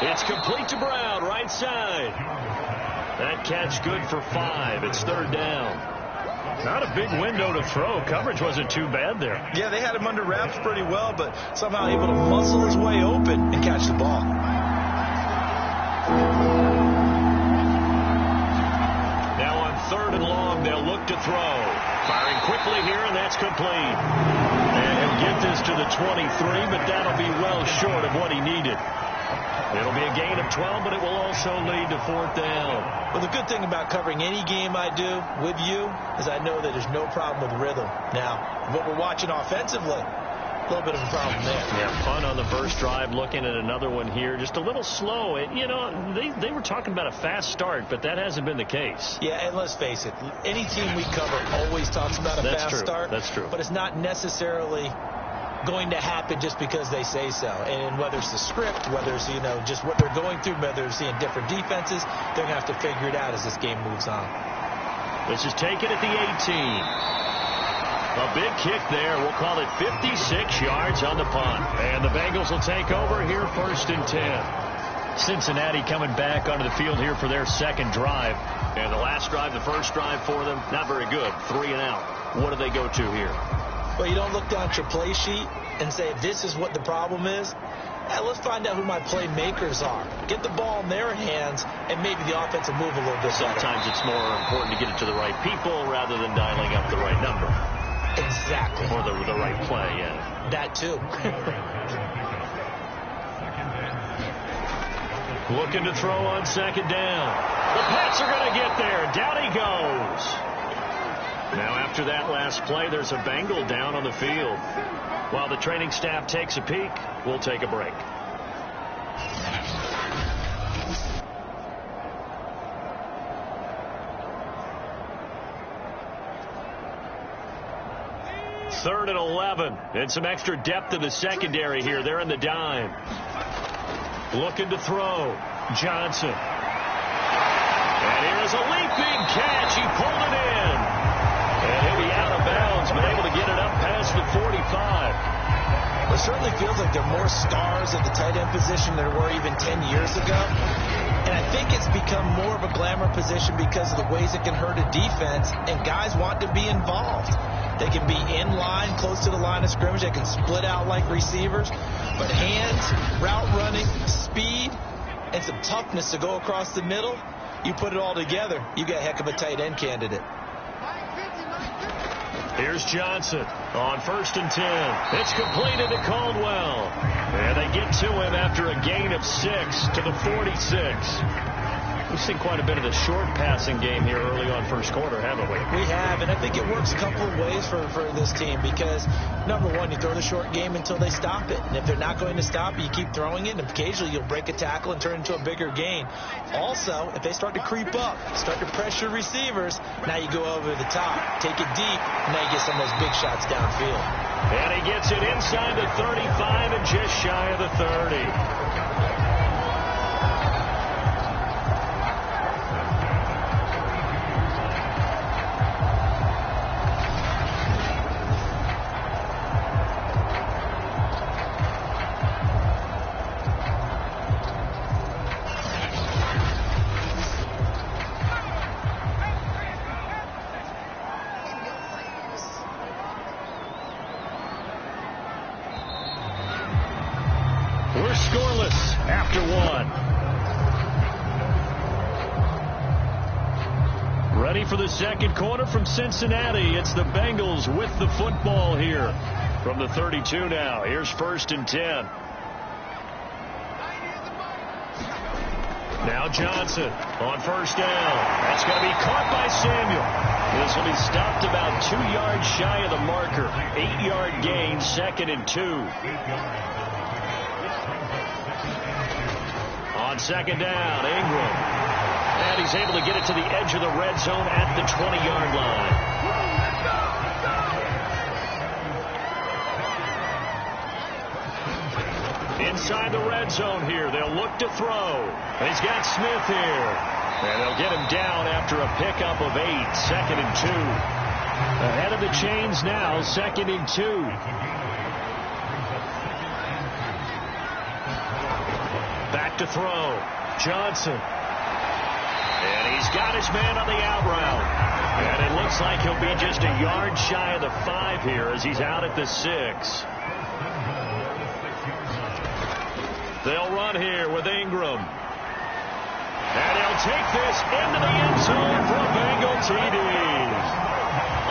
It's complete to Brown, right side. That catch good for 5. It's third down. Not a big window to throw. Coverage wasn't too bad there. Yeah, they had him under wraps pretty well, but somehow able to muscle his way open and catch the ball. Now on 3rd and long, they'll look to throw. Firing quickly here, and that's complete. And he'll get this to the 23, but that'll be well short of what he needed. It'll be a gain of 12, but it will also lead to 4th down. Well, the good thing about covering any game I do with you is I know that there's no problem with rhythm. Now, what we're watching offensively, a little bit of a problem there. Yeah, punt on the first drive, looking at another one here. Just a little slow. You know, they were talking about a fast start, but that hasn't been the case. Yeah, and let's face it, any team we cover always talks about a fast start. That's true. But it's not necessarily going to happen just because they say so. And whether it's the script, whether it's, you know, just what they're going through, whether they're seeing different defenses, they're going to have to figure it out as this game moves on. This is taken at the 18. A big kick there. We'll call it 56 yards on the punt. And the Bengals will take over here 1st and 10. Cincinnati coming back onto the field here for their second drive. And the last drive, the first drive for them, not very good. 3 and out. What do they go to here? Well, you don't look down at your play sheet and say, this is what the problem is. Let's find out who my playmakers are. Get the ball in their hands, and maybe the offense will move a little bit better. Sometimes it's more important to get it to the right people rather than dialing up the right number. Exactly. Or the right play, yeah. That, too. Looking to throw on 2nd down. The Pats are going to get there. Down he goes. Now, after that last play, there's a Bengal down on the field. While the training staff takes a peek, we'll take a break. Third and 11. And some extra depth in the secondary here. They're in the dime. Looking to throw. Johnson. And here's a leaping catch. He pulled it in. And he'll be out of bounds, but able to get it up past the 45. Well, it certainly feels like there are more stars at the tight end position than there were even 10 years ago. And I think it's become more of a glamour position because of the ways it can hurt a defense, and guys want to be involved. They can be in line, close to the line of scrimmage. They can split out like receivers. But hands, route running, speed, and some toughness to go across the middle, you put it all together, you got a heck of a tight end candidate. Here's Johnson on 1st and 10. It's completed to Caldwell. And they get to him after a gain of 6 to the 46. We've seen quite a bit of the short passing game here early on first quarter, haven't we? We have, and I think it works a couple of ways for this team because, number one, you throw the short game until they stop it. And if they're not going to stop it, you keep throwing it, and occasionally you'll break a tackle and turn it into a bigger gain. Also, if they start to creep up, start to pressure receivers, now you go over the top, take it deep, and now you get some of those big shots downfield. And he gets it inside the 35 and just shy of the 30. Scoreless after 1. Ready for the second quarter from Cincinnati. It's the Bengals with the football here from the 32 now. Here's 1st and 10. Now Johnson on 1st down. That's going to be caught by Samuel. This will be stopped about 2 yards shy of the marker. 8-yard gain, 2nd and 2. On 2nd down, Ingram. And he's able to get it to the edge of the red zone at the 20-yard line. Inside the red zone here, they'll look to throw. And he's got Smith here. And they'll get him down after a pickup of 8, 2nd and 2. Ahead of the chains now, 2nd and 2. Back back to throw. Johnson. And he's got his man on the out route. And it looks like he'll be just a yard shy of the 5 here as he's out at the 6. They'll run here with Ingram. And he'll take this into the end zone for a Bengal TD.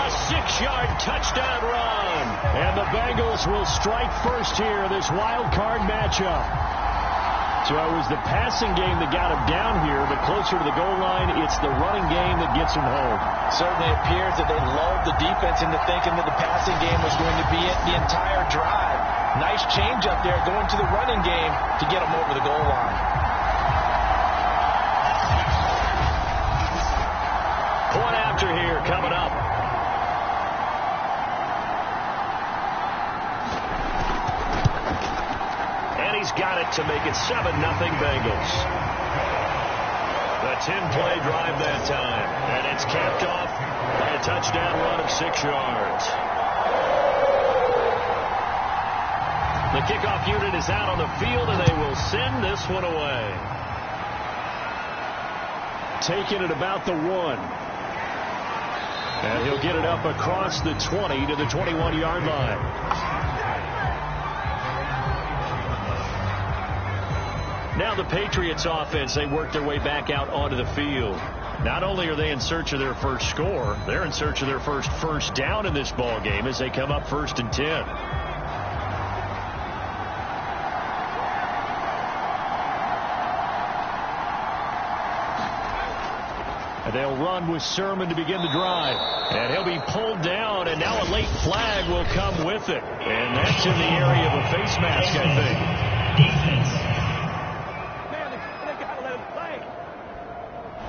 A 6-yard touchdown run. And the Bengals will strike first here, this wild card matchup. So it was the passing game that got him down here, but closer to the goal line, it's the running game that gets him home. Certainly appears that they lulled the defense into thinking that the passing game was going to be it the entire drive. Nice change up there going to the running game to get him over the goal line. Point after here coming up. And he's got it to make it 7-0 Bengals. The 10-play drive that time. And it's capped off by a touchdown run of 6 yards. The kickoff unit is out on the field, and they will send this one away. Taking it about the 1. And he'll get it up across the 20 to the 21-yard line. Now the Patriots offense, they work their way back out onto the field. Not only are they in search of their first score, they're in search of their first down in this ball game as they come up 1st and 10. They'll run with Sermon to begin the drive. And he'll be pulled down, and now a late flag will come with it. And that's in the area of a face mask, I think. Defense. Man, they got to let him play.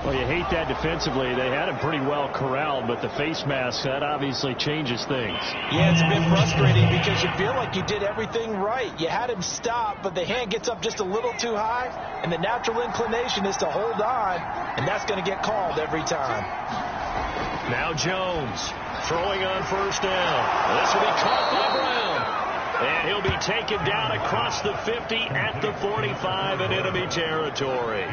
Well, you hate that defensively. They had him pretty well corralled, but the face mask, that obviously changes things. Yeah, it's a bit frustrating because you feel like you did everything right. You had him stop, but the hand gets up just a little too high, and the natural inclination is to hold on, and that's going to get called every time. Now Jones throwing on 1st down. This will be caught by Brown. And he'll be taken down across the 50 at the 45 in enemy territory.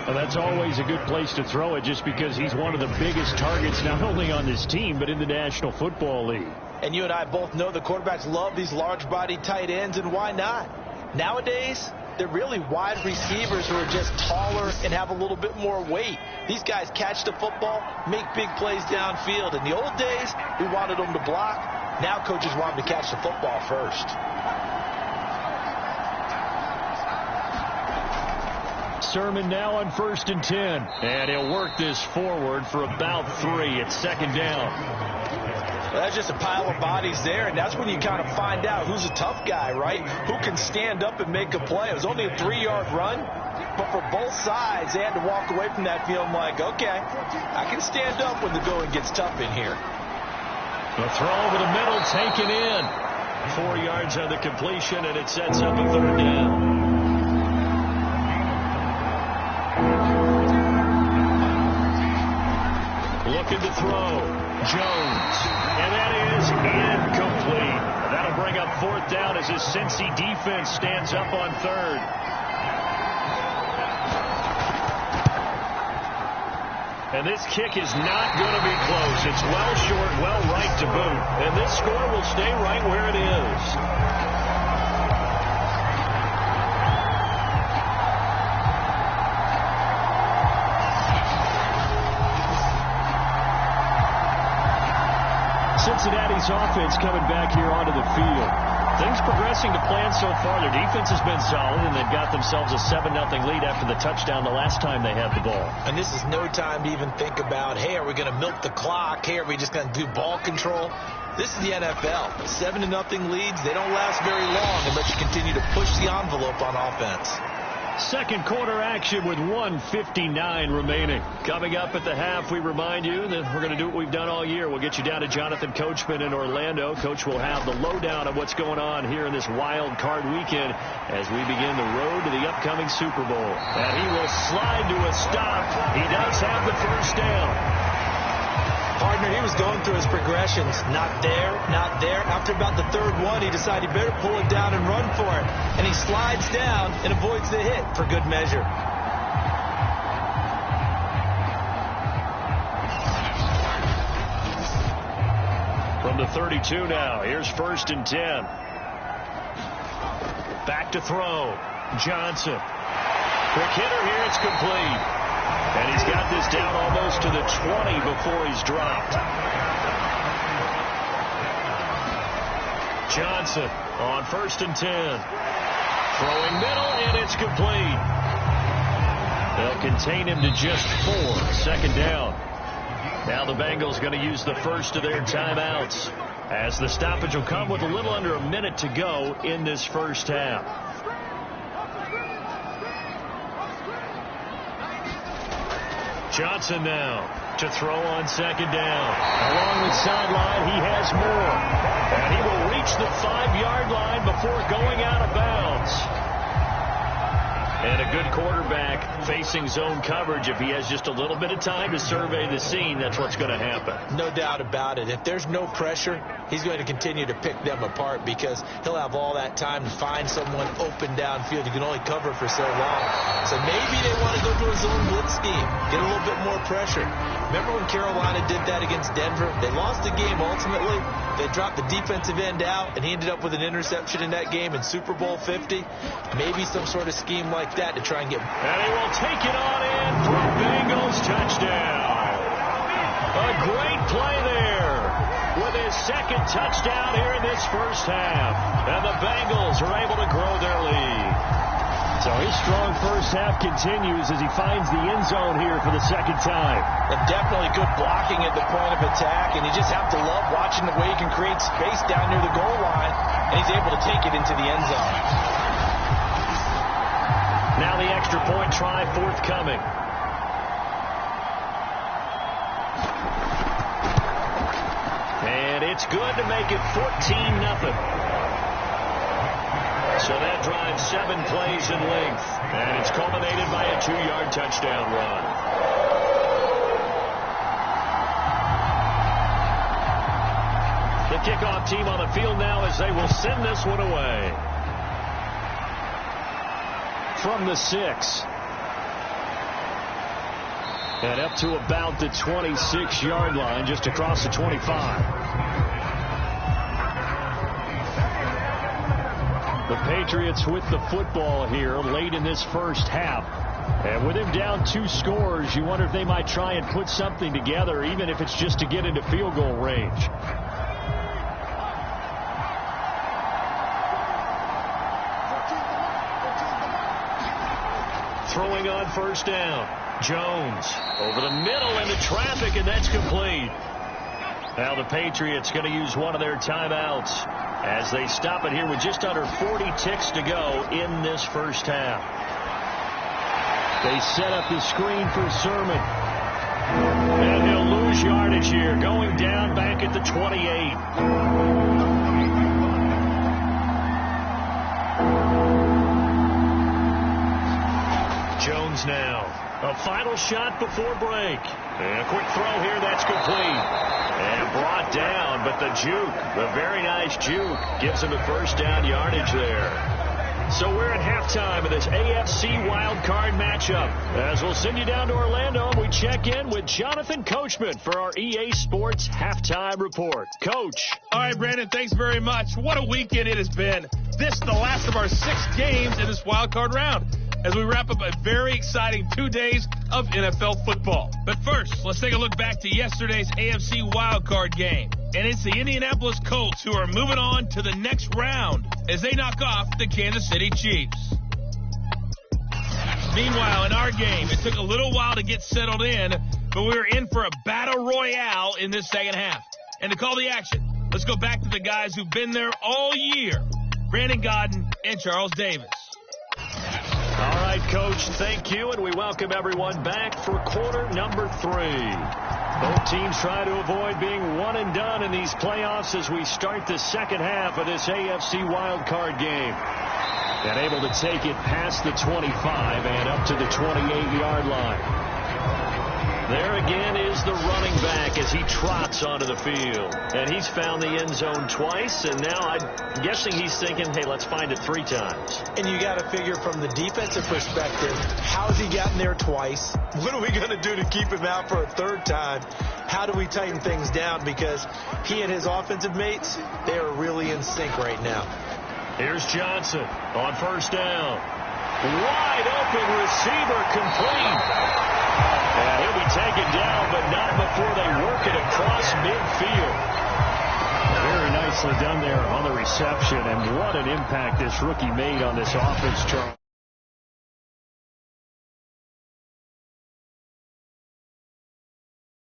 Well, that's always a good place to throw it just because he's one of the biggest targets not only on this team but in the National Football League. And you and I both know the quarterbacks love these large-bodied tight ends, and why not? Nowadays, they're really wide receivers who are just taller and have a little bit more weight. These guys catch the football, make big plays downfield. In the old days, we wanted them to block. Now coaches want them to catch the football first. Sermon now on 1st and 10. And he'll work this forward for about 3. It's 2nd down. Well, that's just a pile of bodies there, and that's when you kind of find out who's a tough guy, right? Who can stand up and make a play. It was only a 3-yard run, but for both sides, they had to walk away from that feeling like, okay, I can stand up when the going gets tough in here. The throw over the middle taken in. 4 yards on the completion, and it sets up a 3rd down. Looking to throw. Jones. And that is incomplete. That'll bring up 4th down as his Cincy defense stands up on 3rd. And this kick is not going to be close. It's well short, well right to boot. And this score will stay right where it is. Cincinnati's offense coming back here onto the field. Things progressing to plan so far. Their defense has been solid, and they've got themselves a 7-0 lead after the touchdown the last time they had the ball. And this is no time to even think about, hey, are we going to milk the clock? Hey, are we just going to do ball control? This is the NFL. 7-0 leads, they don't last very long unless you continue to push the envelope on offense. Second quarter action with 1:59 remaining. Coming up at the half, we remind you that we're going to do what we've done all year. We'll get you down to Jonathan Coachman in Orlando. Coach will have the lowdown of what's going on here in this wild card weekend as we begin the road to the upcoming Super Bowl. And he will slide to a stop. He does have the 1st down. Partner, he was going through his progressions. Not there, not there. After about the third one, he decided he better pull it down and run for it. And he slides down and avoids the hit for good measure. From the 32 now, here's 1st and 10. Back to throw. Johnson. Quick hitter here, it's complete. And he's got this down almost to the 20 before he's dropped. Johnson on 1st and 10. Throwing middle, and it's complete. They'll contain him to just 4. 2nd down. Now the Bengals going to use the first of their timeouts, as the stoppage will come with a little under a minute to go in this first half. Johnson now to throw on 2nd down. Along the sideline, he has more. And he will reach the 5-yard line before going out of bounds. And a good quarterback facing zone coverage. If he has just a little bit of time to survey the scene, that's what's going to happen. No doubt about it. If there's no pressure, he's going to continue to pick them apart because he'll have all that time to find someone open downfield. You can only cover for so long. So maybe they want to go to a zone blitz scheme, get a little bit more pressure. Remember when Carolina did that against Denver? They lost the game ultimately. They dropped the defensive end out, and he ended up with an interception in that game in Super Bowl 50. Maybe some sort of scheme like that to try and get... And he will take it on in for a Bengals touchdown. A great play there with his 2nd touchdown here in this first half. And the Bengals are able to grow their lead. So his strong first half continues as he finds the end zone here for the 2nd time. And definitely good blocking at the point of attack, and you just have to love watching the way he can create space down near the goal line, and he's able to take it into the end zone. Now the extra point try forthcoming. And it's good to make it 14-0. So that drives 7 plays in length, and it's culminated by a 2-yard touchdown run. The kickoff team on the field now as they will send this one away. From the 6. And up to about the 26-yard line, just across the 25. The Patriots with the football here late in this first half. And with him down 2 scores, you wonder if they might try and put something together, even if it's just to get into field goal range. Throwing on 1st down. Jones over the middle into traffic, and that's complete. Now the Patriots going to use one of their timeouts as they stop it here with just under 40 ticks to go in this first half. They set up the screen for Sermon. And he'll lose yardage here, going down back at the 28. Jones now. A final shot before break. And a quick throw here, that's complete. And brought down, but the juke, the very nice juke, gives him a 1st down yardage there. So we're at halftime of this AFC wildcard matchup. As we'll send you down to Orlando, we check in with Jonathan Coachman for our EA Sports Halftime Report. Coach. All right, Brandon, thanks very much. What a weekend it has been. This is the last of our 6 games in this wildcard round, as we wrap up a very exciting 2 days of NFL football. But first, let's take a look back to yesterday's AFC wildcard game. And it's the Indianapolis Colts who are moving on to the next round as they knock off the Kansas City Chiefs. Meanwhile, in our game, it took a little while to get settled in, but we were in for a battle royale in this second half. And to call the action, let's go back to the guys who've been there all year, Brandon Godden and Charles Davis. All right, Coach, thank you, and we welcome everyone back for quarter number 3. Both teams try to avoid being one and done in these playoffs as we start the second half of this AFC wildcard game. And able to take it past the 25 and up to the 28-yard line. There again is the running back as he trots onto the field. And he's found the end zone twice, and now I'm guessing he's thinking, hey, let's find it 3 times. And you got to figure from the defensive perspective, how's he gotten there twice? What are we going to do to keep him out for a 3rd time? How do we tighten things down? Because he and his offensive mates, they are really in sync right now. Here's Johnson on 1st down. Wide open receiver complete. And he'll be taken down, but not before they work it across midfield. Very nicely done there on the reception, and what an impact this rookie made on this offense, Charles.